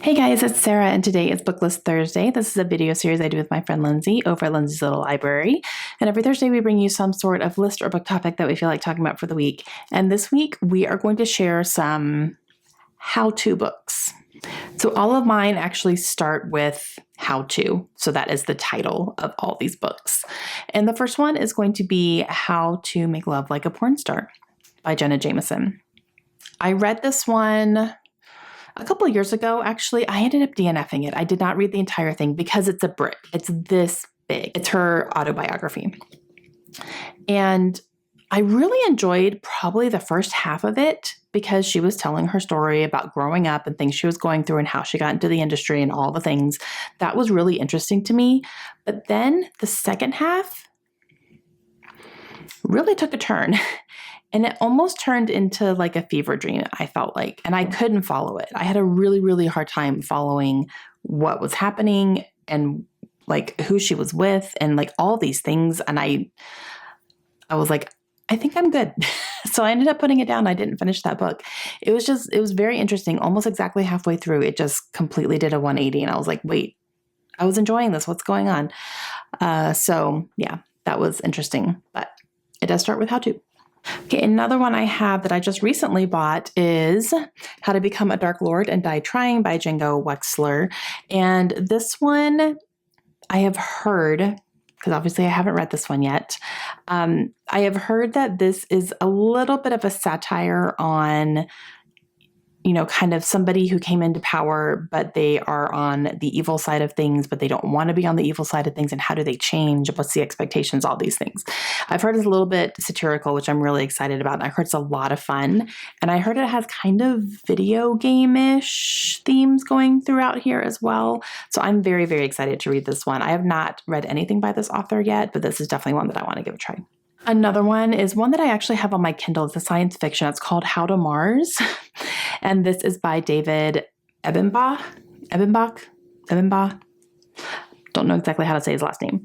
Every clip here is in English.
Hey guys, it's Sarah and today is BookList Thursday. This is a video series I do with my friend Lindsay over at Lindsay's Little Library. And every Thursday we bring you some sort of list or book topic that we feel like talking about for the week. And this week we are going to share some how-to books. So all of mine actually start with how-to. So that is the title of all these books. And the first one is going to be How to Make Love Like a Porn Star by Jenna Jameson. I read this one a couple of years ago, actually. I ended up DNFing it. I did not read the entire thing because it's a brick. It's this big. It's her autobiography. And I really enjoyed probably the first half of it because she was telling her story about growing up and things she was going through and how she got into the industry and all the things. That was really interesting to me. But then the second half really took a turn. And it almost turned into like a fever dream, I felt like, and I couldn't follow it. I had a really, really hard time following what was happening and like who she was with and like all these things. And I was like, I think I'm good. So I ended up putting it down. I didn't finish that book. It was very interesting. Almost exactly halfway through, it just completely did a 180. And I was like, wait, I was enjoying this. What's going on? So yeah, that was interesting, but it does start with how to. Okay, another one I have that I just recently bought is How to Become a Dark Lord and Die Trying by Django Wexler. And this one I have heard, because obviously I haven't read this one yet, I have heard that this is a little bit of a satire on, kind of somebody who came into power, but they are on the evil side of things, but they don't want to be on the evil side of things. And how do they change? What's the expectations? All these things. I've heard it's a little bit satirical, which I'm really excited about. And I heard it's a lot of fun. And I heard it has kind of video game-ish themes going throughout here as well. So I'm very, very excited to read this one. I have not read anything by this author yet, but this is definitely one that I want to give a try. Another one is one that I actually have on my Kindle. It's a science fiction. It's called How to Mars. And this is by David Ebenbach. Don't know exactly how to say his last name.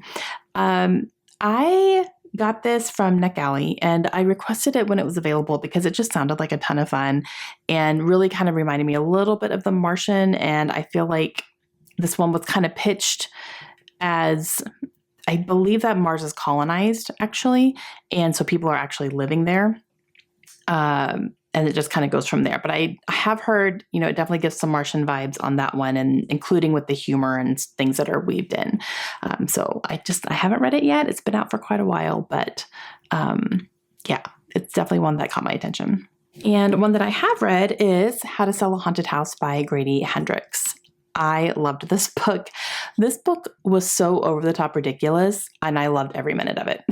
I got this from NetGalley and I requested it when it was available because it just sounded like a ton of fun and really kind of reminded me a little bit of The Martian. And I feel like this one was kind of pitched as, I believe that Mars is colonized actually. And so people are actually living there. And it just kind of goes from there. But I have heard, it definitely gives some Martian vibes on that one, and including with the humor and things that are weaved in. So I haven't read it yet. It's been out for quite a while, but yeah, it's definitely one that caught my attention. And one that I have read is How to Sell a Haunted House by Grady Hendrix. I loved this book. This book was so over the top ridiculous, and I loved every minute of it.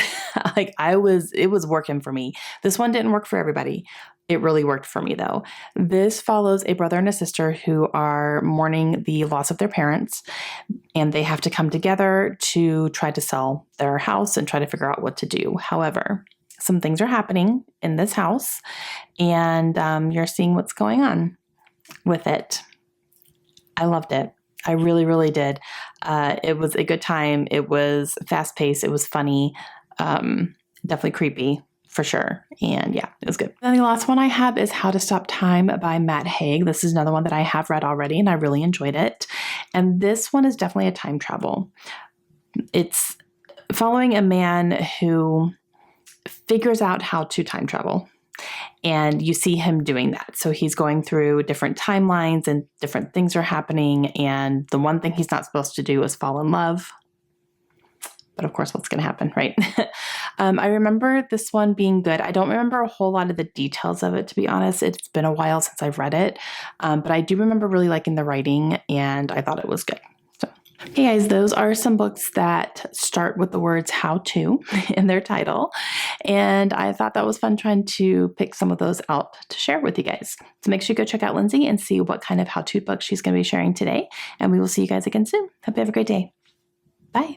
It was working for me. This one didn't work for everybody. It really worked for me though. This follows a brother and a sister who are mourning the loss of their parents, and they have to come together to try to sell their house and try to figure out what to do. However, some things are happening in this house, and you're seeing what's going on with it. I loved it. I really, really did. It was a good time. It was fast paced. It was funny. Definitely creepy for sure. And yeah, it was good. And the last one I have is How to Stop Time by Matt Haig. This is another one that I have read already and I really enjoyed it. And this one is definitely a time travel. It's following a man who figures out how to time travel. And you see him doing that. So he's going through different timelines and different things are happening. And the one thing he's not supposed to do is fall in love. But of course, what's going to happen, right? I remember this one being good. I don't remember a whole lot of the details of it, to be honest. It's been a while since I've read it. But I do remember really liking the writing and I thought it was good. Okay, guys, those are some books that start with the words how to in their title. And I thought that was fun trying to pick some of those out to share with you guys. So make sure you go check out Lindsay and see what kind of how-to books she's going to be sharing today. And we will see you guys again soon. Hope you have a great day. Bye.